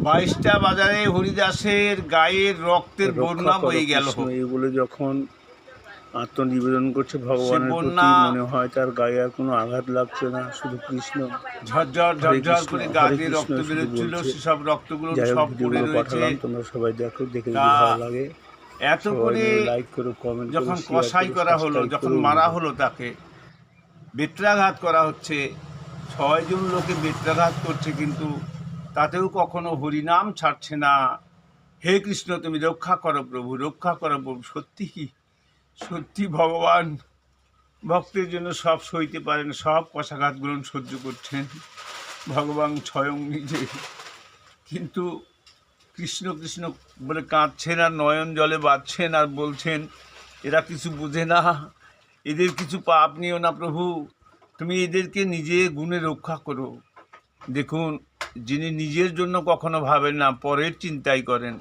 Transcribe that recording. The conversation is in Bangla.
22টা বাজারে হরিদাসের গায়ের রক্তের বন্যা বয়ে গেল। এগুলো যখন আত্মনিবেদন করছে ভগবানের প্রতি, মনে হয় তার গায়ে আর কোনো আঘাত লাগছে না, শুধু কৃষ্ণ ঝরঝর ঝরঝর করে গা দিয়ে রক্ত বেরোচ্ছিল, সেসব রক্তগুলো সব পড়ে রয়েছে। তোমরা সবাই দেখো, দেখে যদি ভালো লাগে এত করে লাইক করো, কমেন্ট করো। যখন কসাই করা হলো, যখন মারা হলো, তাকে বেত্রাঘাত করা হচ্ছে, 6 জন লোকে বেত্রাঘাত করছে, কিন্তু তাতেও কখনো হরিনাম ছাড়ছে না। হে কৃষ্ণ, তুমি রক্ষা করো প্রভু, রক্ষা করো প্রভু। সত্যি কি, সত্যি ভগবান ভক্তের জন্য সব সইতে পারেন, সব কষাঘাতগুলো সহ্য করছেন ভগবান স্বয়ং নিজে। কিন্তু কৃষ্ণ কৃষ্ণ বলে কাঁদছেন আর নয়ন জলে বাঁধছেন আর বলছেন এরা কিছু বোঝে না, এদের কিছু পাপ নিও না প্রভু, তুমি এদেরকে নিজে গুণে রক্ষা করো। দেখুন, যিনি নিজের জন্য কখনো ভাবেন না, পরের চিন্তাই করেন,